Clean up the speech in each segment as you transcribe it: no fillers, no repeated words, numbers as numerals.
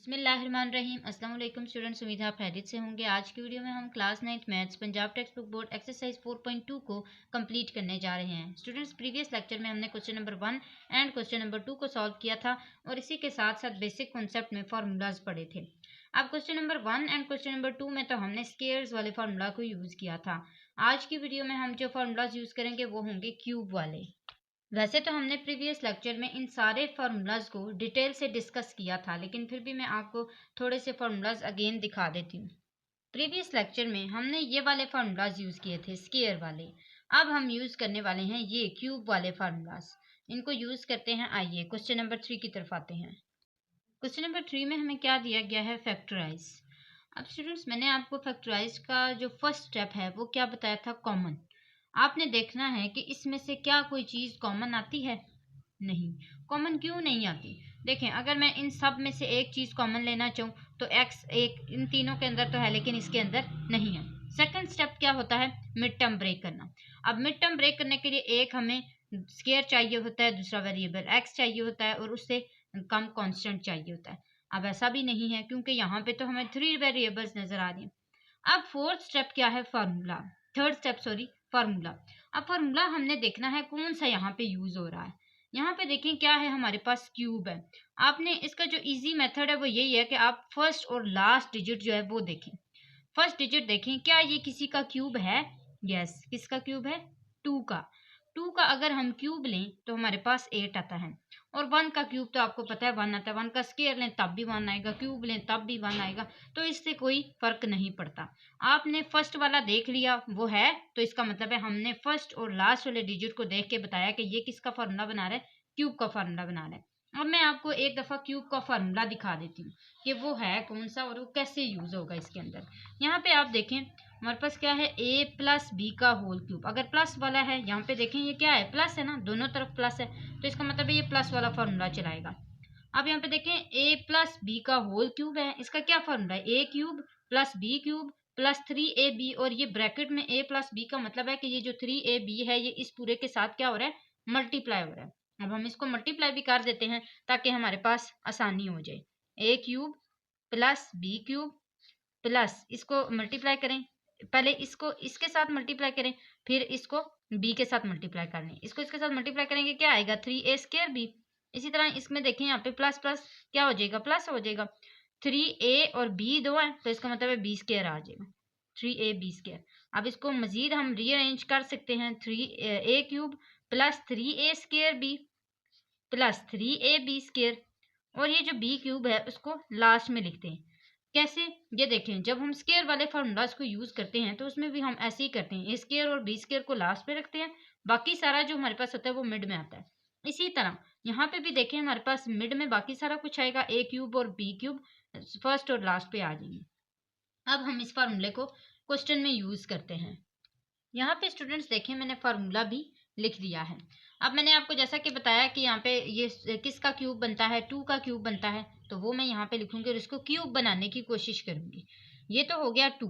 बिस्मिल्लाहिर्रहमानिर्रहीम। अस्सलाम वालेकुम स्टूडेंट्स, उम्मीद है आप खैरियत से होंगे। आज की वीडियो में हम class 9th maths Punjab text book board exercise 4.2 को कंप्लीट करने जा रहे हैं। स्टूडेंट्स, प्रीवियस लेक्चर में हमने question number 1 and question number 2 को सॉल्व किया था और इसी के साथ साथ बेसिक कॉन्सेप्ट में फार्मूलाज पढ़े थे। अब question number 1 and question number 2 में तो हमने स्केयर्स वाले फार्मूला को यूज़ किया था। आज की वीडियो में हम जो फार्मूलाज यूज़ करेंगे वो होंगे क्यूब वाले। वैसे तो हमने प्रीवियस लेक्चर में इन सारे फार्मूलाज को डिटेल से डिस्कस किया था, लेकिन फिर भी मैं आपको थोड़े से फार्मूलाज अगेन दिखा देती हूँ। प्रीवियस लेक्चर में हमने ये वाले फार्मूलाज यूज़ किए थे, स्केयर वाले। अब हम यूज़ करने वाले हैं ये क्यूब वाले फार्मूलाज। इनको यूज़ करते हैं। आइए क्वेश्चन नंबर 3 की तरफ आते हैं। क्वेश्चन नंबर 3 में हमें क्या दिया गया है? फैक्टराइज। अब स्टूडेंट्स, मैंने आपको फैक्टराइज का जो फर्स्ट स्टेप है वो क्या बताया था? कॉमन। आपने देखना है कि इसमें से क्या कोई चीज़ कॉमन आती है? नहीं। कॉमन क्यों नहीं आती? देखें, अगर मैं इन सब में से एक चीज़ कॉमन लेना चाहूँ तो x एक इन तीनों के अंदर तो है लेकिन इसके अंदर नहीं है। सेकंड स्टेप क्या होता है? मिड टर्म ब्रेक करना। अब मिड टर्म ब्रेक करने के लिए एक हमें स्केयर चाहिए होता है, दूसरा वेरिएबल x चाहिए होता है और उससे कम कांस्टेंट चाहिए होता है। अब ऐसा भी नहीं है क्योंकि यहाँ पे तो हमें 3 वेरिएबल्स नजर आ रही हैं। अब फोर्थ स्टेप क्या है? Formula. Third step sorry, formula. अब फार्मूला हमने देखना है कौन सा यहाँ पे यूज हो रहा है। यहाँ पे देखें क्या है, हमारे पास क्यूब है। आपने इसका जो इजी मेथड है वो यही है कि आप फर्स्ट और लास्ट डिजिट जो है वो देखें। फर्स्ट डिजिट देखें, क्या ये किसी का क्यूब है? यस। किसका क्यूब है? 2 का। 2 का अगर हम क्यूब लें तो हमारे पास 8 आता है। और 1 का क्यूब तो आपको पता है 1 आता है। 1 का स्केयर लें तब भी 1 आएगा, क्यूब लें तब भी 1 आएगा। तो इससे कोई फर्क नहीं पड़ता। आपने फर्स्ट वाला देख लिया वो है, तो इसका मतलब है हमने फर्स्ट और लास्ट वाले डिजिट को देख के बताया कि ये किसका फार्मूला बना रहा है? क्यूब का फार्मूला बना रहा है। अब मैं आपको एक दफ़ा क्यूब का फार्मूला दिखा देती हूँ कि वो है कौन सा और वो कैसे यूज़ होगा इसके अंदर। यहाँ पे आप देखें हमारे पास क्या है? a प्लस बी का होल क्यूब। अगर प्लस वाला है, यहाँ पे देखें ये क्या है? प्लस है ना, दोनों तरफ प्लस है, तो इसका मतलब है ये प्लस वाला फार्मूला चलाएगा। अब यहाँ पे देखें a प्लस बी का होल क्यूब है, इसका क्या फार्मूला है? a cube plus B cube plus 3ab। और ये ब्रैकेट में a प्लस बी का मतलब है कि ये जो 3ab है ये इस पूरे के साथ क्या हो रहा है? मल्टीप्लाई हो रहा है। अब हम इसको मल्टीप्लाई भी कर देते हैं ताकि हमारे पास आसानी हो जाए। a cube plus B cube plus इसको मल्टीप्लाई करें, पहले इसको इसके साथ मल्टीप्लाई करें, फिर इसको b के साथ मल्टीप्लाई कर लें। इसको इसके साथ मल्टीप्लाई करेंगे क्या आएगा? 3a square b। इसी तरह इसमें देखें यहाँ पे प्लस प्लस क्या हो जाएगा? प्लस हो जाएगा। 3a और b दो है तो इसका मतलब है b स्क्वायर आ जाएगा, 3ab स्क्वायर। अब इसको मजीद हम रीअरेंज कर सकते हैं। 3a cube plus 3a square b plus 3ab square. और ये जो b क्यूब है उसको लास्ट में लिखते हैं। कैसे? ये देखें, जब हम स्केयर वाले फार्मूलाज को यूज करते हैं तो उसमें भी हम ऐसे ही करते हैं। ए स्केयर और बी स्केयर को लास्ट पे रखते हैं, बाकी सारा जो हमारे पास होता है वो मिड में आता है। इसी तरह यहाँ पे भी देखें हमारे पास मिड में बाकी सारा कुछ आएगा, ए क्यूब और बी क्यूब फर्स्ट और लास्ट पे आ जाएंगे। अब हम इस फार्मूले को क्वेश्चन में यूज करते हैं। यहाँ पे स्टूडेंट्स देखें मैंने फार्मूला भी लिख दिया है। अब मैंने आपको जैसा कि बताया कि यहाँ पे ये किसका क्यूब बनता है? 2 का क्यूब बनता है, तो वो मैं यहाँ पे लिखूंगी और इसको क्यूब बनाने की कोशिश करूंगी। ये तो हो गया 2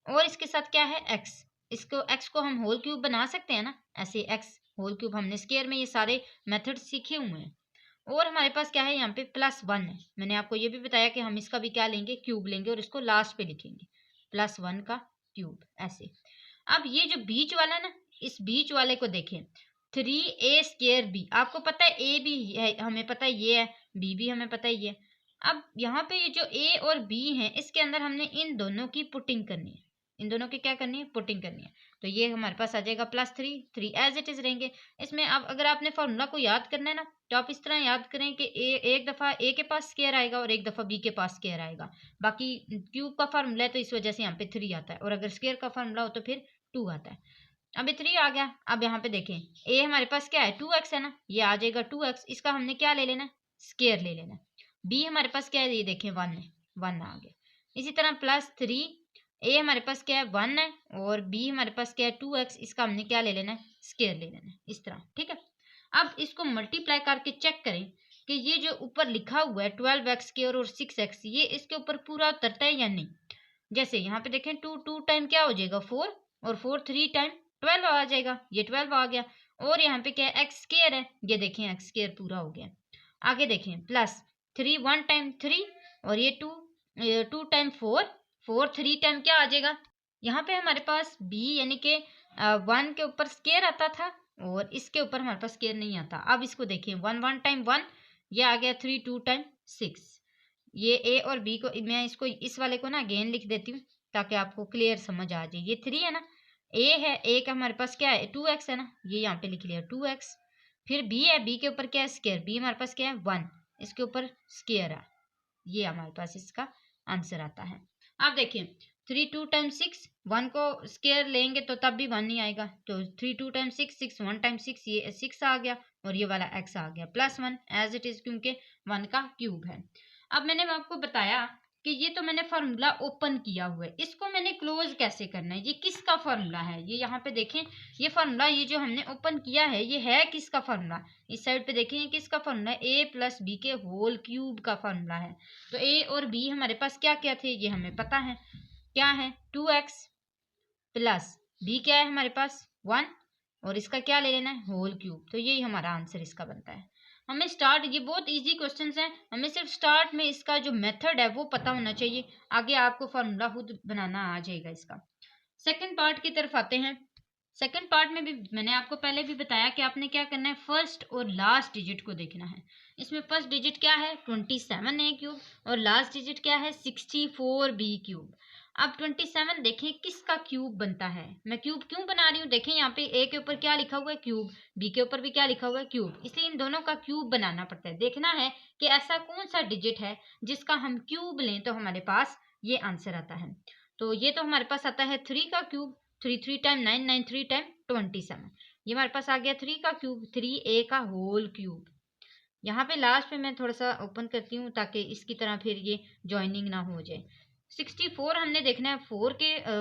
और इसके साथ क्या है? x। इसको x को हम होल क्यूब बना सकते हैं ना, ऐसे x होल क्यूब। हमने स्केयर में ये सारे मेथड सीखे हुए हैं। और हमारे पास क्या है? यहाँ पे +1 है। मैंने आपको ये भी बताया कि हम इसका भी क्या लेंगे? क्यूब लेंगे और इसको लास्ट पे लिखेंगे, +1 का क्यूब ऐसे। अब ये जो बीच वाला ना, इस बीच वाले को देखें, 3a स्क्वायर b। आपको पता है a भी है, हमें पता है ये है, b भी हमें पता है ये। अब यहाँ पे ये जो a और b है इसके अंदर हमने इन दोनों की पुटिंग करनी है। इन दोनों की क्या करनी है? पुटिंग करनी है। तो ये हमारे पास आ जाएगा +3 एज इट इज रहेंगे। इसमें अब अगर आपने फॉर्मूला को याद करना है ना तो आप इस तरह याद करें कि एक दफ़ा a के पास स्क्वायर आएगा और एक दफ़ा b के पास स्क्वायर आएगा। बाकी क्यूब का फार्मूला है तो इस वजह से यहाँ पे 3 आता है, और अगर स्क्वायर का फार्मूला हो तो फिर 2 आता है। अभी 3 आ गया। अब यहाँ पे देखें a हमारे पास क्या है? 2x है ना, ये आ जाएगा 2x। इसका हमने क्या ले लेना? स्क्वायर ले लेना। b हमारे पास क्या है? ये देखें 1 है, 1 आ गया। इसी तरह +3 a हमारे पास क्या है? 1 है और b हमारे पास क्या है? 2x। इसका हमने क्या ले लेना है? स्क्वायर ले लेना है, इस तरह। ठीक है। अब इसको मल्टीप्लाई करके चेक करें कि ये जो ऊपर लिखा हुआ है 12x स्क्वायर और 6x, ये इसके ऊपर पूरा उतरता है या नहीं। जैसे यहाँ पे देखें 2 टाइम क्या हो जाएगा? 4, और 4 3 टाइम 12 आ जाएगा, ये 12 आ गया। और यहाँ पे क्या है? x स्क्वायर है, ये देखें x स्क्वायर पूरा हो गया। आगे देखें +3 1 टाइम 3 और ये 2 टाइम 4, 4 3 टाइम क्या आ जाएगा, यहाँ पे हमारे पास b यानी कि 1 के ऊपर स्केयर आता था और इसके ऊपर हमारे पास स्केयर नहीं आता। अब इसको देखिए 1 1 टाइम 1, ये आ गया 3 2 टाइम 6। ये a और b को मैं इसको इस वाले को ना अगेन लिख देती हूँ ताकि आपको क्लियर समझ आ जाए। ये 3 है ना, a है, a का हमारे पास क्या है 2x है ना, ये यहाँ पे लिख लिया 2x। फिर b है, b के ऊपर क्या है स्केयर, b हमारे पास क्या है 1, इसके ऊपर स्केयर है, ये हमारे पास इसका आंसर आता है। अब देखिए 3 2 टाइम 6, 1 को स्केयर लेंगे तो तब भी 1 नहीं आएगा, तो 3 2 टाइम 6, 6 1 टाइम 6, ये 6 आ गया और ये वाला x आ गया +1 एज इट इज, क्योंकि 1 का क्यूब है। अब मैंने आपको बताया कि ये तो मैंने फार्मूला ओपन किया हुआ है, इसको मैंने क्लोज कैसे करना है, ये किसका फार्मूला है, ये यहाँ पे देखें, ये फार्मूला ये जो हमने ओपन किया है ये है किसका फार्मूला, इस साइड पे देखें ये किसका फार्मूला है, a प्लस बी के होल क्यूब का फार्मूला है। तो a और b हमारे पास क्या क्या थे ये हमें पता है, क्या है 2x प्लस b क्या है हमारे पास 1 और इसका क्या ले लेना है होल क्यूब, तो यही हमारा आंसर इसका बनता है। हमें स्टार्ट, ये बहुत इजी क्वेश्चंस हैं, हमें सिर्फ स्टार्ट में इसका जो मेथड है वो पता होना चाहिए, आगे आपको फार्मूला खुद बनाना आ जाएगा इसका। सेकंड पार्ट की तरफ आते हैं। सेकंड पार्ट में भी मैंने आपको पहले भी बताया कि आपने क्या करना है, फर्स्ट और लास्ट डिजिट को देखना है। इसमें फर्स्ट डिजिट क्या है 27a क्यूब और लास्ट डिजिट क्या है 64b क्यूब। अब 27 देखें किसका क्यूब बनता है, मैं क्यूब क्यों बना रही हूँ, देखें यहाँ पे a के ऊपर क्या लिखा हुआ है क्यूब, b के ऊपर भी क्या लिखा हुआ है क्यूब, इसलिए इन दोनों का क्यूब बनाना पड़ता है। देखना है कि ऐसा कौन सा डिजिट है जिसका हम क्यूब लें तो हमारे पास ये आंसर आता है। तो ये तो हमारे पास आता है 3 का क्यूब, 3 3 टाइम 9, 9 3 टाइम 27, ये हमारे पास आ गया 3 का क्यूब, 3a का होल क्यूब। यहाँ पे लास्ट पे मैं थोड़ा सा ओपन करती हूँ ताकि इसकी तरह फिर ये ज्वाइनिंग ना हो जाए। 64 हमने देखना है,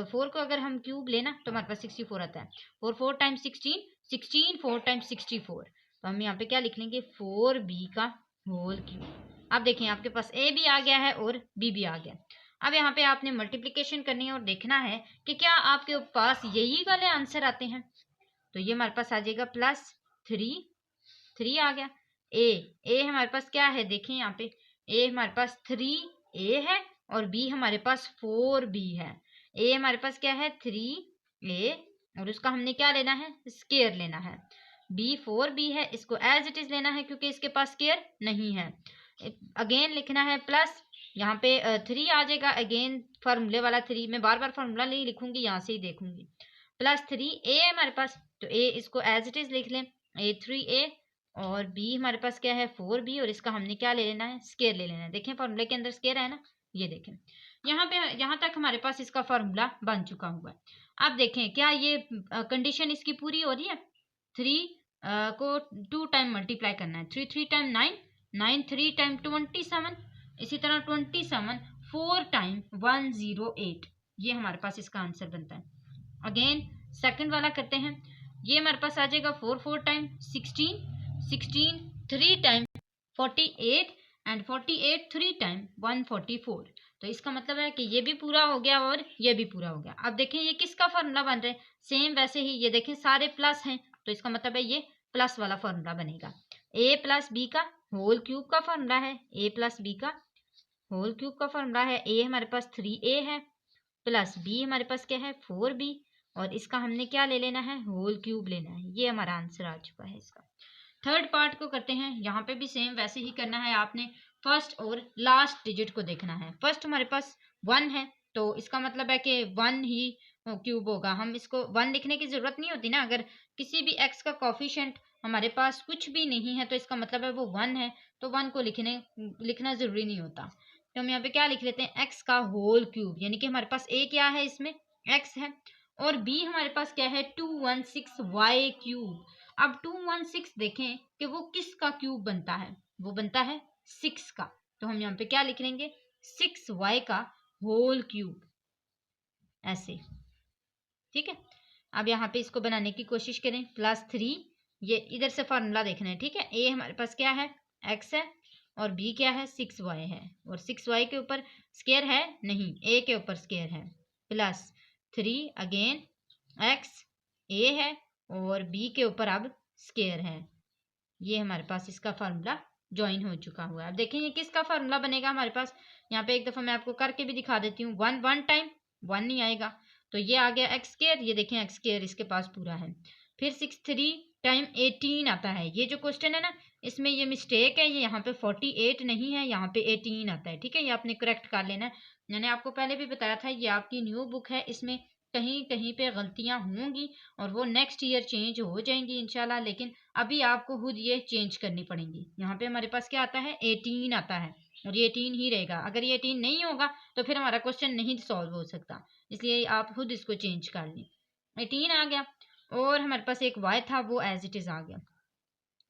4 को अगर हम क्यूब लेना तो हमारे पास 64 आता है, और 4 टाइम 16, 16 4 टाइम 64, तो हम यहाँ पे क्या लिख लेंगे 4b का होल क्यूब। अब देखें आपके पास a भी आ गया है और b भी आ गया। अब यहाँ पे आपने मल्टीप्लिकेशन करनी है और देखना है कि क्या आपके पास यही वाले आंसर आते हैं, तो ये हमारे पास आ जाएगा +3, 3 आ गया। ए हमारे पास क्या है, देखें यहाँ पे a हमारे पास 3a है और b हमारे पास 4b है। a हमारे पास क्या है 3a और उसका हमने क्या लेना है स्केयर लेना है, b 4b है, इसको एज इट इज लेना है क्योंकि इसके पास स्केयर नहीं है। अगेन लिखना है प्लस, यहाँ पे 3 आ जाएगा, अगेन फार्मूले वाला 3, मैं बार बार फार्मूला नहीं लिखूंगी, यहाँ से ही देखूंगी। +3a है हमारे पास, तो a इसको एज इट इज लिख लें, a 3a और b हमारे पास क्या है 4b और इसका हमने क्या ले लेना है स्केयर ले लेना है। देखें फार्मूले के अंदर स्केयर है ना, ये देखें यहाँ पे, यहाँ तक हमारे पास इसका फार्मूला बन चुका हुआ है। अब देखें क्या ये कंडीशन इसकी पूरी हो रही है, 3 को 2 टाइम मल्टीप्लाई करना है, 3 3 टाइम 9, 9 3 टाइम 27, इसी तरह 27 4 टाइम 108, ये हमारे पास इसका आंसर बनता है। अगेन सेकंड वाला करते हैं, ये हमारे पास आ जाएगा 4 4 टाइम 16, 16 3 टाइम 48 एंड 48 3 टाइम 144, तो इसका मतलब है कि ये भी पूरा हो गया और ये भी पूरा हो गया। अब देखें ये किसका फार्मूला बन रहा है, सेम वैसे ही ये देखें सारे प्लस हैं, तो इसका मतलब है ये प्लस वाला फार्मूला बनेगा। a प्लस बी का होल क्यूब का फार्मूला है, a प्लस बी का होल क्यूब का फार्मूला है, a हमारे पास 3a है प्लस b हमारे पास क्या है 4b और इसका हमने क्या ले लेना है होल क्यूब लेना है, ये हमारा आंसर आ चुका है इसका। थर्ड पार्ट को करते हैं, यहाँ पे भी सेम वैसे ही करना है, आपने फर्स्ट और लास्ट डिजिट को देखना है। फर्स्ट हमारे पास 1 है तो इसका मतलब है कि 1 ही क्यूब होगा, हम इसको 1 लिखने की जरूरत नहीं होती ना, अगर किसी भी x का कोफिशिएंट हमारे पास कुछ भी नहीं है तो इसका मतलब है वो 1 है, तो 1 को लिखना जरूरी नहीं होता। तो हम यहाँ पे क्या लिख लेते हैं x का होल क्यूब, यानी कि हमारे पास a क्या है इसमें x है और b हमारे पास क्या है 216y क्यूब। अब 216 देखें कि वो किसका क्यूब बनता है, वो बनता है 6 का, तो हम यहाँ पे क्या लिख लेंगे 6y का होल क्यूब, ऐसे ठीक है। अब यहाँ पे इसको बनाने की कोशिश करें, +3, ये इधर से फार्मूला देखना है ठीक है। a हमारे पास क्या है x है और b क्या है 6y है और 6y के ऊपर स्केयर है नहीं, a के ऊपर स्केयर है, +3 अगेन x a है और b के ऊपर अब स्केयर है, ये हमारे पास इसका फार्मूला ज्वाइन हो चुका हुआ है। अब देखें ये किसका फार्मूला बनेगा हमारे पास, यहाँ पे एक दफ़ा मैं आपको करके भी दिखा देती हूँ। वन टाइम वन नहीं आएगा, तो ये आ गया एक्स स्क्वायर, ये देखें एक्स स्क्वायर इसके पास पूरा है। फिर 63 टाइम 18 आता है। ये जो क्वेश्चन है ना, इसमें ये मिस्टेक है, ये यहाँ पे 48 नहीं है, यहाँ पे 18 आता है। ठीक है, ये आपने करेक्ट कर लेना है। मैंने आपको पहले भी बताया था, ये आपकी न्यू बुक है, इसमें कहीं कहीं पे गलतियां होंगी और वो नेक्स्ट ईयर चेंज हो जाएंगी इंशाल्लाह, लेकिन अभी आपको खुद ये चेंज करनी पड़ेंगी। यहाँ पे हमारे पास क्या आता है, 18 आता है और ये 18 ही रहेगा। अगर ये 18 नहीं होगा तो फिर हमारा क्वेश्चन नहीं सॉल्व हो सकता, इसलिए आप खुद इसको चेंज कर लें। 18 आ गया और हमारे पास एक y था, वो एज इट इज़ आ गया।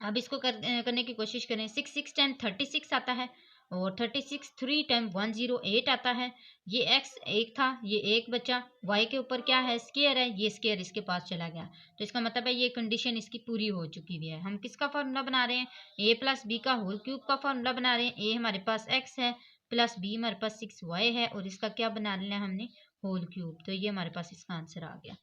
अब इसको करने की कोशिश करें। 6 टाइम 36 आता है और 36 3 टाइम 108 आता है। ये x एक था, ये एक बचा, y के ऊपर क्या है, स्केयर है, ये स्केयर इसके पास चला गया। तो इसका मतलब है ये कंडीशन इसकी पूरी हो चुकी हुई है। हम किसका फार्मूला बना रहे हैं, a प्लस बी का होल क्यूब का फार्मूला बना रहे हैं। a हमारे पास x है प्लस b हमारे पास 6y है और इसका क्या बना लेना है हमने, होल क्यूब। तो ये हमारे पास इसका आंसर आ गया।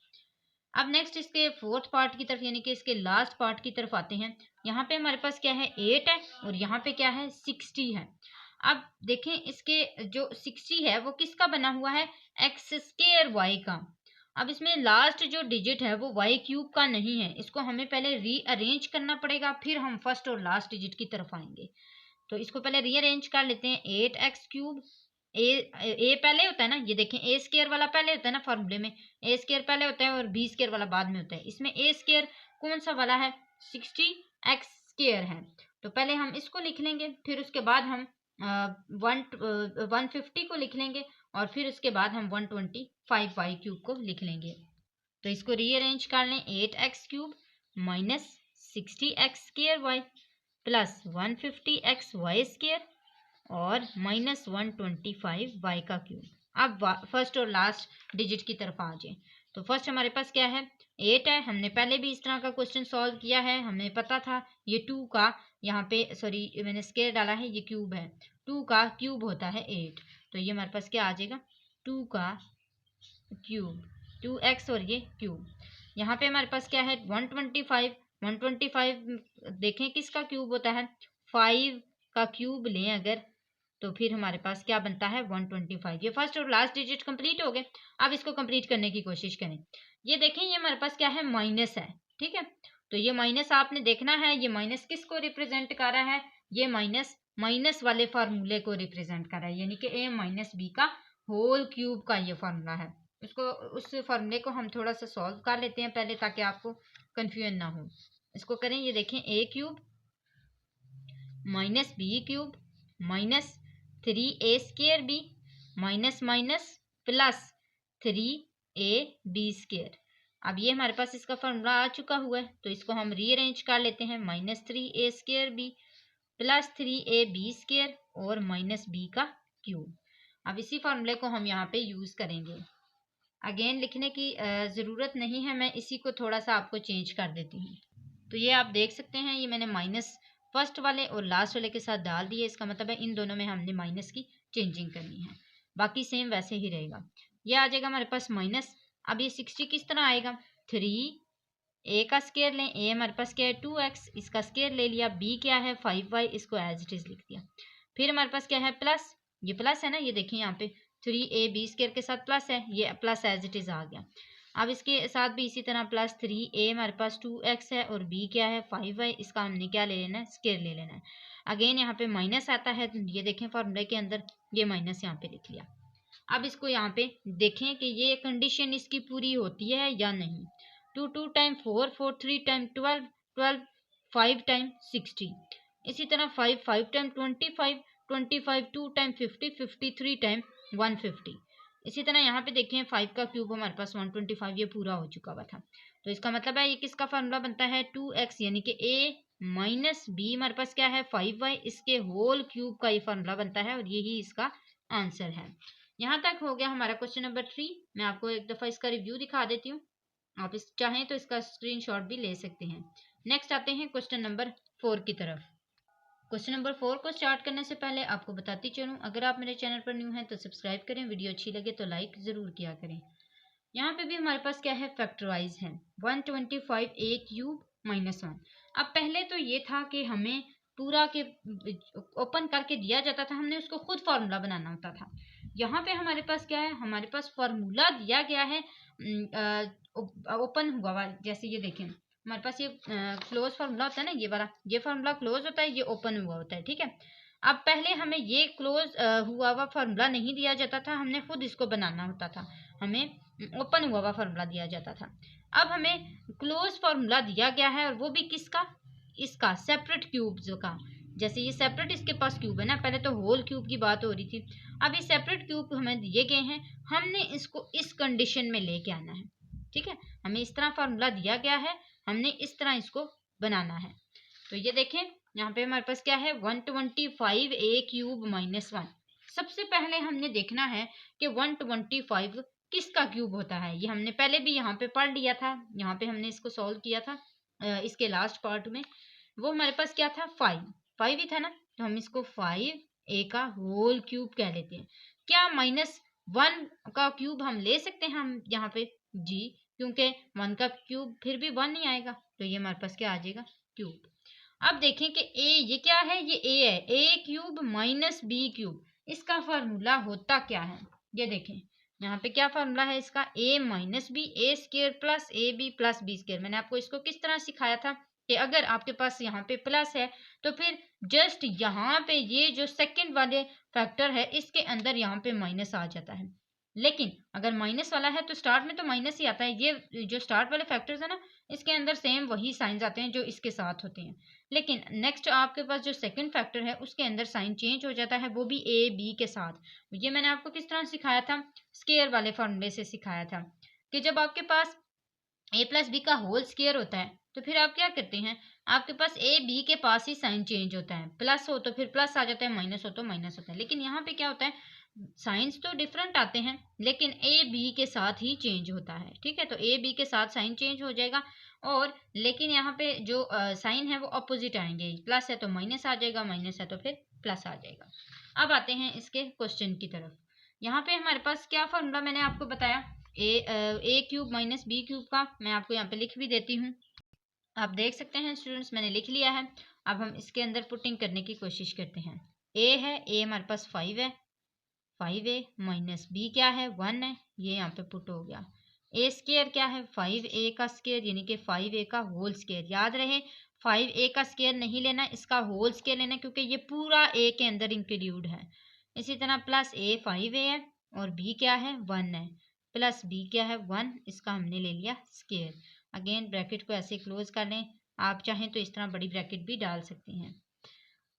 अब नेक्स्ट इसके फोर्थ पार्ट की तरफ यानी कि इसके लास्ट पार्ट की तरफ आते हैं। यहाँ पे हमारे पास क्या है, 8 है और यहाँ पे क्या है, 60 है। अब देखें इसके जो 60 है वो किसका बना हुआ है, एक्स स्क्वायर वाई का। अब इसमें लास्ट जो डिजिट है वो वाई क्यूब का नहीं है, इसको हमें पहले रीअरेंज करना पड़ेगा, फिर हम फर्स्ट और लास्ट डिजिट की तरफ आएंगे। तो इसको पहले रीअरेंज कर लेते हैं। 8x क्यूब, ए पहले होता है ना, ये देखें ए स्क्वायर वाला पहले होता है ना फॉर्मूले में, ए स्क्वायर पहले होता है और बी स्क्वायर वाला बाद में होता है। इसमें ए स्क्वायर कौन सा वाला है, 60x स्क्वायर है। तो पहले हम इसको लिख लेंगे, फिर उसके बाद हम 150 को लिख लेंगे और फिर उसके बाद हम 125 वाई क्यूब को लिख लेंगे। तो इसको रीअरेंज कर लें। 8x cube minus 60x square Y plus 150x Y square और माइनस 125 वाई का क्यूब। अब फर्स्ट और लास्ट डिजिट की तरफ आ जाए। तो फर्स्ट हमारे पास क्या है, 8 है। हमने पहले भी इस तरह का क्वेश्चन सॉल्व किया है, हमें पता था ये 2 का, यहाँ पे सॉरी मैंने स्क्वायर डाला है, ये क्यूब है, 2 का क्यूब होता है 8। तो ये हमारे पास क्या आ जाएगा, 2 का क्यूब, 2x और ये क्यूब। यहाँ पे हमारे पास क्या है, 125 देखें किसका क्यूब होता है, 5 का क्यूब लें अगर, तो फिर हमारे पास क्या बनता है, 125। ये फर्स्ट और लास्ट डिजिट कंप्लीट हो गए। अब इसको कंप्लीट करने की कोशिश करें। ये देखें ये हमारे पास क्या है, माइनस है। ठीक है, तो ये माइनस आपने देखना है, ये माइनस किसको रिप्रेजेंट कर रहा है, ये माइनस माइनस वाले फार्मूले को रिप्रेजेंट कर रहा है, यानी कि a माइनस बी का होल क्यूब का ये फार्मूला है। उसको उस फार्मूले को हम थोड़ा सा सॉल्व कर लेते हैं पहले, ताकि आपको कंफ्यूजन ना हो। इसको करें, ये देखें a cube minus B cube minus 3a square B minus minus plus 3ab square. अब ये हमारे पास इसका फार्मूला आ चुका हुआ है, तो इसको हम रीअरेंज कर लेते हैं। Minus 3a square B plus 3ab square और माइनस b का क्यूब। अब इसी फार्मूले को हम यहाँ पे यूज़ करेंगे। अगेन लिखने की ज़रूरत नहीं है, मैं इसी को थोड़ा सा आपको चेंज कर देती हूँ। तो ये आप देख सकते हैं, ये मैंने माइनस फर्स्ट वाले और लास्ट वाले के साथ डाल दिए। इसका मतलब है इन दोनों में हमने माइनस की चेंजिंग करनी है, बाकी सेम वैसे ही रहेगा। ये आ जाएगा हमारे पास माइनस। अब ये 60 किस तरह आएगा, 3 a का स्क्वायर लें, a हमारे पास क्या है 2x, इसका स्क्वायर ले लिया, b क्या है 5y, इसको एज इट इज़ लिख दिया। फिर हमारे पास क्या है प्लस, ये प्लस है ना, ये देखिए यहाँ पे 3ab स्क्वायर के साथ प्लस है, ये प्लस एज इट इज़ आ गया। अब इसके साथ भी इसी तरह प्लस 3a हमारे पास 2x है और b क्या है 5y, इसका हमने क्या ले लेना है, स्क्वायर ले लेना है। अगेन यहाँ पे माइनस आता है, तो ये देखें फार्मूले के अंदर ये माइनस यहाँ पे लिख लिया। अब इसको यहाँ पे देखें कि ये कंडीशन इसकी पूरी होती है या नहीं। 2 टाइम 4 4 3 टाइम 12 12 5 टाइम 60, इसी तरह 5 टाइम 25 2 टाइम 50 53 टाइम 150। इसी तरह यहाँ पे देखें 5 का क्यूब हमारे पास 125, ये पूरा हो चुका हुआ था। तो इसका मतलब है ये किसका फार्मूला बनता है, 2x यानी कि a माइनस बी हमारे पास क्या है 5y, इसके होल क्यूब का ये फार्मूला बनता है और यही इसका आंसर है। यहाँ तक हो गया हमारा क्वेश्चन नंबर 3। मैं आपको एक दफ़ा इसका रिव्यू दिखा देती हूँ, आप इस चाहें तो इसका स्क्रीनशॉट भी ले सकते हैं। नेक्स्ट आते हैं क्वेश्चन नंबर 4 की तरफ। क्वेश्चन नंबर 4 को स्टार्ट करने से पहले आपको बताती चलूँ, अगर आप मेरे चैनल पर न्यू हैं तो सब्सक्राइब करें, वीडियो अच्छी लगे तो लाइक ज़रूर किया करें। यहाँ पे भी हमारे पास क्या है, फैक्टराइज है 125a क्यूब माइनस 1। अब पहले तो ये था कि हमें पूरा के ओपन करके दिया जाता था, हमने उसको खुद फार्मूला बनाना होता था। यहाँ पे हमारे पास क्या है, हमारे पास फार्मूला दिया गया है ओपन हुआ हुआ। जैसे ये देखें, हमारे पास ये क्लोज फार्मूला होता है ना, ये वाला, ये फार्मूला क्लोज होता है, ये ओपन हुआ होता है, ठीक है। अब पहले हमें ये क्लोज हुआ हुआ फार्मूला नहीं दिया जाता था, हमने खुद इसको बनाना होता था, हमें ओपन हुआ हुआ फार्मूला दिया जाता था। अब हमें क्लोज फार्मूला दिया गया है, और वो भी किसका, इसका सेपरेट क्यूब्स का। जैसे ये सेपरेट इसके पास क्यूब है ना, पहले तो होल क्यूब की बात हो रही थी, अब ये सेपरेट क्यूब हमें दिए गए हैं, हमने इसको इस कंडीशन में लेके आना है, ठीक है। हमें इस तरह फार्मूला दिया गया है, हमने इस तरह इसको बनाना है। तो ये देखें, यहाँ पे हमारे पास क्या है, 125 a क्यूब माइनस 1। सबसे पहले हमने देखना है कि 125 किसका क्यूब होता है। ये हमने पहले भी यहाँ पे पढ़ लिया था, यहाँ पे हमने इसको सॉल्व किया था इसके लास्ट पार्ट में। वो हमारे पास क्या था, 5 ही था ना, तो हम इसको 5a का होल क्यूब कह लेते हैं। क्या -1 का क्यूब हम ले सकते हैं हम यहाँ पे, जी, क्योंकि 1 का क्यूब फिर भी 1 नहीं आएगा, तो ये हमारे पास क्या आ जाएगा, क्यूब। अब देखें कि a ये क्या है, ये a है, a cube minus b cube, इसका फार्मूला होता क्या है। ये देखें यहाँ पे क्या फार्मूला है इसका, a minus B A square plus A B plus B square. मैंने आपको इसको किस तरह सिखाया था कि अगर आपके पास यहाँ पे प्लस है तो फिर जस्ट यहाँ पे ये जो सेकंड वाले फैक्टर है इसके अंदर यहाँ पे माइनस आ जाता है। लेकिन अगर माइनस वाला है तो स्टार्ट में तो माइनस ही आता है। ये जो स्टार्ट वाले फैक्टर्स है ना, इसके अंदर सेम वही साइंस आते हैं जो इसके साथ होते हैं। लेकिन नेक्स्ट आपके पास जो सेकंड फैक्टर है उसके अंदर साइन चेंज हो जाता है, वो भी ए बी के साथ। ये मैंने आपको किस तरह सिखाया था, स्केयर वाले फॉर्मूले से सिखाया था कि जब आपके पास a प्लस बी का होल स्केयर होता है तो फिर आप क्या करते हैं, आपके पास ए बी के पास ही साइन चेंज होता है, प्लस हो तो फिर प्लस आ जाता है, माइनस हो तो माइनस होता है। लेकिन यहाँ पे क्या होता है, साइंस तो डिफरेंट आते हैं लेकिन ए बी के साथ ही चेंज होता है, ठीक है। तो ए बी के साथ साइन चेंज हो जाएगा, और लेकिन यहाँ पे जो साइन है वो अपोजिट आएंगे, प्लस है तो माइनस आ जाएगा, माइनस है तो फिर प्लस आ जाएगा। अब आते हैं इसके क्वेश्चन की तरफ। यहाँ पे हमारे पास क्या फॉर्मूला मैंने आपको बताया, ए क्यूब माइनस बी क्यूब का, मैं आपको यहाँ पे लिख भी देती हूँ, आप देख सकते हैं स्टूडेंट्स, मैंने लिख लिया है। अब हम इसके अंदर पुटिंग करने की कोशिश करते हैं। ए है, ए हमारे पास 5 है, 5a माइनस बी क्या है, 1 है, ये यहाँ पे पुट हो गया। ए स्केयर क्या है, 5a का स्केयर, यानी कि 5a का होल स्केयर। याद रहे 5a का स्केयर नहीं लेना, इसका होल स्केयर लेना, क्योंकि ये पूरा a के अंदर इंक्लूड है। इसी तरह प्लस a 5a है और b क्या है, 1 है, प्लस b क्या है, 1, इसका हमने ले लिया स्केयर। अगेन ब्रैकेट को ऐसे क्लोज कर लें, आप चाहें तो इस तरह बड़ी ब्रैकेट भी डाल सकते हैं।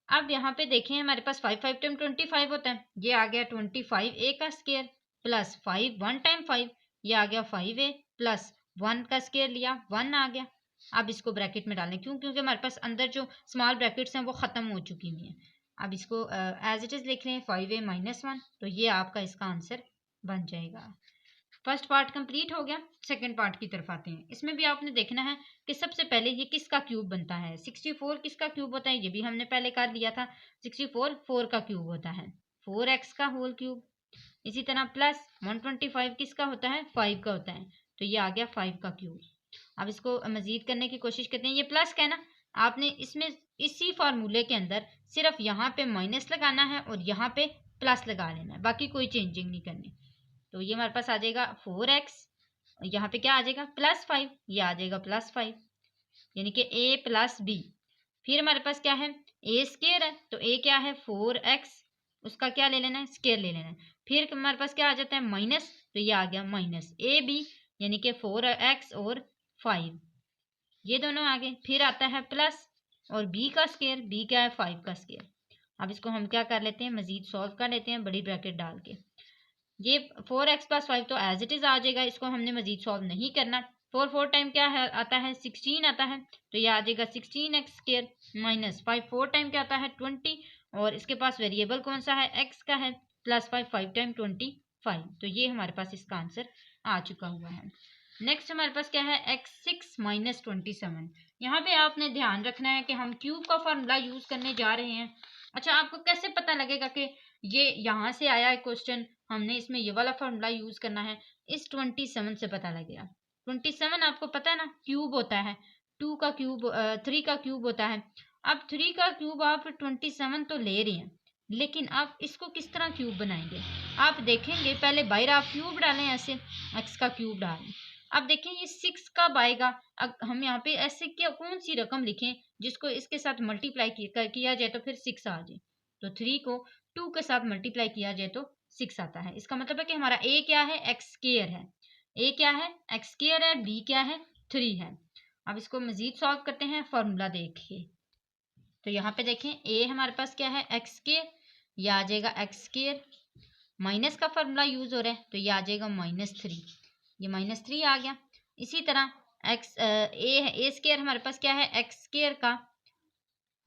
अब यहाँ पे देखें हमारे पास 5 5 टाइम 25 होता है, ये आ गया 25a का स्केयर प्लस 5 1 टाइम 5, ये आ गया 5a प्लस 1 का स्केयर लिया, 1 आ गया। अब इसको ब्रैकेट में डालें, क्यों, क्योंकि हमारे पास अंदर जो स्मॉल ब्रैकेट्स हैं वो ख़त्म हो चुकी हुई हैं। अब इसको एज इट इज़ लिख लें, 5a माइनस 1, तो ये आपका इसका आंसर बन जाएगा। फर्स्ट पार्ट कंप्लीट हो गया, सेकंड पार्ट की तरफ आते हैं। इसमें भी आपने देखना है कि सबसे पहले ये किसका क्यूब बनता है। 64 किसका क्यूब होता है, ये भी हमने पहले कर लिया था। 64 4 का क्यूब होता है, 4x का होल क्यूब। इसी तरह प्लस 125 किसका होता है, 5 का होता है, तो ये आ गया 5 का क्यूब। अब इसको मजीद करने की कोशिश करते हैं। ये प्लस का है ना, आपने इसमें इसी फार्मूले के अंदर सिर्फ यहाँ पे माइनस लगाना है और यहाँ पे प्लस लगा लेना है, बाकी कोई चेंजिंग नहीं करनी। तो ये हमारे पास आ जाएगा 4x, यहाँ पे क्या आ जाएगा, +5, ये आ जाएगा +5, यानी कि a प्लस बी। फिर हमारे पास क्या है, a स्केयर है, तो a क्या है 4x, उसका क्या ले लेना है, स्केयर ले लेना है। फिर हमारे पास क्या आ जाता है, माइनस, तो ये आ गया माइनस ए बी, यानी कि 4x और 5, ये दोनों आ गए। फिर आता है प्लस और b का स्केयर, b क्या है 5 का स्केयर। अब इसको हम क्या कर लेते हैं, मजीद सॉल्व कर लेते हैं बड़ी ब्रैकेट डाल के। ये 4x प्लस 5 तो एज इट इज़ आ जाएगा, इसको हमने मजीद सॉल्व नहीं करना। 4 4 टाइम क्या है आता है, 16 आता है, तो ये आ जाएगा 16x स्केयर माइनस 5 4 टाइम क्या आता है 20, और इसके पास वेरिएबल कौन सा है, x का है, प्लस 5 5 टाइम 25, तो ये हमारे पास इसका आंसर आ चुका हुआ है। नेक्स्ट हमारे पास क्या है, x6 माइनस 27। यहाँ पे आपने ध्यान रखना है कि हम क्यूब का फार्मूला यूज़ करने जा रहे हैं। अच्छा, आपको कैसे पता लगेगा कि ये यहाँ से आया है क्वेश्चन, हमने इसमें ये वाला फार्मूला यूज़ करना है, इस 27 से पता लगेगा। 27 आपको पता है ना, क्यूब होता है, 2 का क्यूब 3 का क्यूब होता है। अब 3 का क्यूब आप 27 तो ले रहे हैं, लेकिन आप इसको किस तरह क्यूब बनाएंगे? आप देखेंगे पहले बाहर आप क्यूब डालें, ऐसे एक्स का क्यूब डालें। अब देखें ये 6 कब आएगा? हम यहाँ पे ऐसे क्या कौन सी रकम लिखें जिसको इसके साथ मल्टीप्लाई किया जाए तो फिर 6 आ जाए? तो 3 को 2 के साथ मल्टीप्लाई किया जाए तो 6 आता है। इसका मतलब है कि हमारा ए क्या है? एक्स स्क्वायर है। ए क्या है? एक्स स्क्वायर है। बी क्या है? 3 है। अब इसको मजीद सॉल्व करते हैं फॉर्मूला देखिए। तो यहाँ पे देखें ए हमारे पास क्या है? एक्स स्क्वायर, ये आ जाएगा एक्स स्क्वायर, माइनस का फॉर्मूला यूज हो रहा है तो ये आ जाएगा -3, ये -3 आ गया। इसी तरह एक्स ए स्क्वायर हमारे पास क्या है? एक्स स्क्वायर का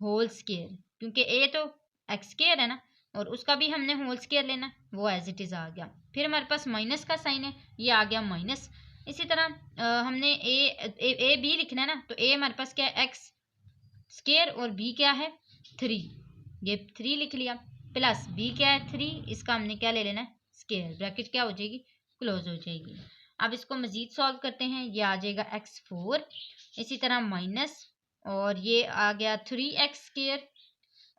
होल स्क्वायर, क्योंकि ए तो एक्स स्क्वायर है ना, और उसका भी हमने होल स्क्वायर लेना, वो एज इट इज आ गया। फिर हमारे पास माइनस का साइन है, ये आ गया माइनस। इसी तरह हमने ए बी लिखना है ना, तो ए हमारे पास क्या है? एक्स स्क्वायर और बी क्या है? 3, ये 3 लिख लिया, प्लस बी क्या है? 3, इसका हमने क्या ले लेना है? स्क्वायर, ब्रैकेट क्या हो जाएगी? क्लोज हो जाएगी। अब इसको मजीद सॉल्व करते हैं, ये आ जाएगा x4, इसी तरह माइनस, और ये आ गया 3x स्क्वायर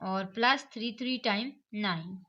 और प्लस 3 टाइम 9,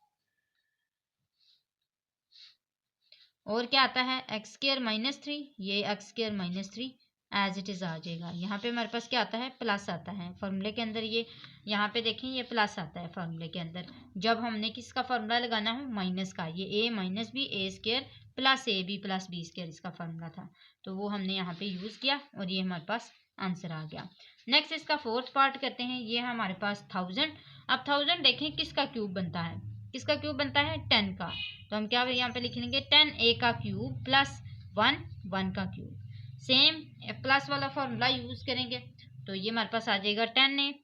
और क्या आता है? एक्स स्क्वायर -3, ये x square -3 as it is आ जाएगा। यहाँ पे हमारे पास क्या आता है? प्लस आता है फॉर्मूले के अंदर। ये यहाँ पे देखें ये प्लस आता है फॉर्मूले के अंदर, जब हमने किसका फॉर्मूला लगाना हो? माइनस का। ये a minus B a square plus A B plus b square इसका फॉर्मूला था, तो वो हमने यहाँ पे यूज किया और ये हमारे पास आंसर आ गया। नेक्स्ट इसका फोर्थ पार्ट करते हैं। ये हमारे पास 1000। अब 1000 देखें किसका क्यूब बनता है? किसका क्यूब बनता है? 10 का। तो हम क्या यहाँ पे लिख लेंगे? 10a का क्यूब प्लस 1 का क्यूब। सेम प्लस वाला फॉर्मूला यूज करेंगे, तो ये हमारे पास आ जाएगा 10a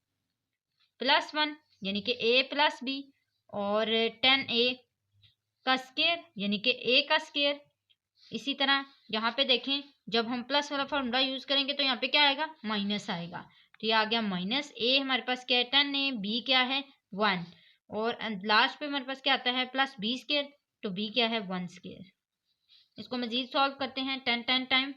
प्लस 1 यानी कि a प्लस b, और 10a का स्क्वायर यानी कि a का स्क्वायर। इसी तरह यहाँ पे देखें जब हम प्लस वाला फॉर्मूला यूज करेंगे तो यहाँ पे क्या आएगा? माइनस आएगा, तो ये आ गया माइनस। a हमारे पास क्या है? 10a, b क्या है? 1, और लास्ट पे हमारे पास क्या आता है? प्लस बी स्क्वायर, तो b क्या है? 1 स्क्वायर। इसको मजीद सॉल्व करते हैं। 10 टाइम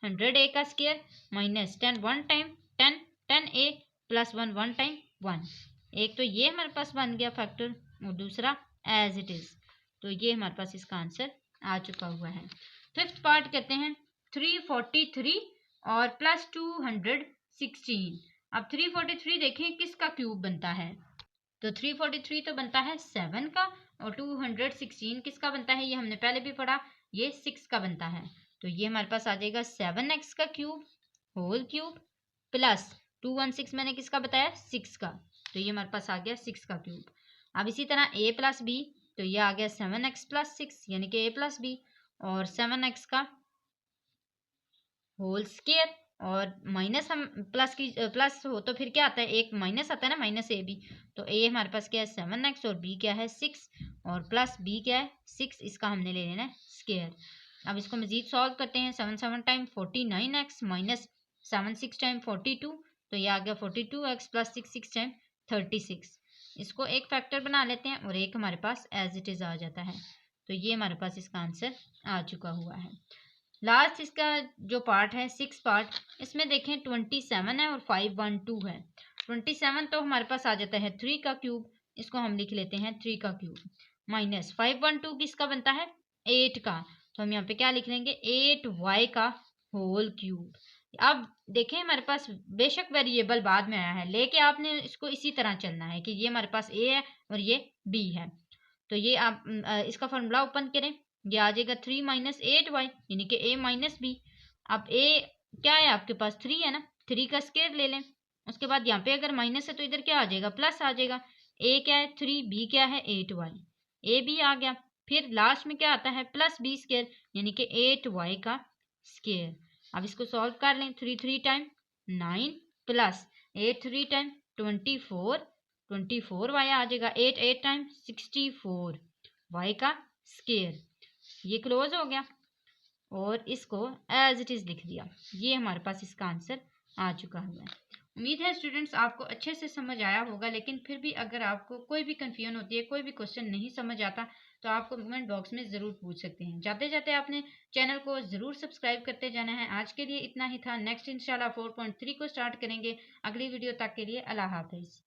100 a का square minus 10 1 time 10 a plus 1 time 1। एक तो ये हमारे पास बन गया फैक्टर, और दूसरा एज इट इज, तो ये हमारे पास इसका आंसर आ चुका हुआ है। फिफ्थ पार्ट करते हैं। 343 और प्लस 216। अब 343 देखें किसका क्यूब बनता है? तो 343 तो बनता है 7 का, और 216 किसका बनता है? ये हमने पहले भी पढ़ा, ये 6 का बनता है। तो ये हमारे पास आ जाएगा 7x का क्यूब होल क्यूब प्लस 216 मैंने किसका बताया? 6 का, तो ये हमारे पास आ गया 6 का क्यूब। अब इसी तरह a प्लस बी, तो ये आ गया 7x प्लस 6 यानी कि a प्लस बी, और 7x का होल स्क्वायर, और माइनस हम प्लस हो तो फिर क्या आता है? एक माइनस आता है ना, माइनस ए बी, तो ए हमारे पास क्या है? 7x, और बी क्या है? 6, और प्लस बी क्या है? 6, इसका हमने ले लेना है स्क्वायर। अब इसको मजीद सॉल्व करते हैं। 7 7 टाइम 49x माइनस 7 6 टाइम 42, तो ये आ गया 42x प्लस 6 6 टाइम 36। इसको एक फैक्टर बना लेते हैं और एक हमारे पास एज इट इज आ जाता है, तो ये हमारे पास इसका आंसर आ चुका हुआ है। लास्ट इसका जो पार्ट है 6 पार्ट, इसमें देखें 27 है और 512 है। 27 तो हमारे पास आ जाता है 3 का क्यूब, इसको हम लिख लेते हैं 3 का क्यूब, माइनस 512 किसका बनता है? 8 का, तो हम यहाँ पे क्या लिख लेंगे? 8y का होल क्यूब। अब देखें हमारे पास बेशक वेरिएबल बाद में आया है, लेके आपने इसको इसी तरह चलना है कि ये हमारे पास a है और ये b है। तो ये आप इसका फॉर्मूला ओपन करें, ये आ जाएगा 3 माइनस 8y यानी कि a माइनस बी। अब a क्या है आपके पास? 3 है ना, 3 का स्क्वायर ले लें। उसके बाद यहाँ पे अगर माइनस है तो इधर क्या आ जाएगा? प्लस आ जाएगा। a क्या है? 3, b क्या है? 8y, a भी आ गया। फिर लास्ट में क्या आता है? प्लस बी स्क्वायर यानी कि 8y का स्क्वायर। अब इसको सॉल्व कर लें। 3 3 टाइम 9 प्लस 8 3 टाइम 24y आ जाएगा। 8 8 टाइम 64y का स्क्वायर, ये क्लोज हो गया और इसको एज इट इज लिख दिया। ये हमारे पास इसका आंसर आ चुका हुआ है। उम्मीद है स्टूडेंट्स आपको अच्छे से समझ आया होगा, लेकिन फिर भी अगर आपको कोई भी कन्फ्यूजन होती है, कोई भी क्वेश्चन नहीं समझ आता, तो आप कमेंट बॉक्स में ज़रूर पूछ सकते हैं। जाते जाते आपने चैनल को ज़रूर सब्सक्राइब करते जाना है। आज के लिए इतना ही था। नेक्स्ट इंशाल्लाह 4.3 को स्टार्ट करेंगे। अगली वीडियो तक के लिए अल्लाह हाफिज़।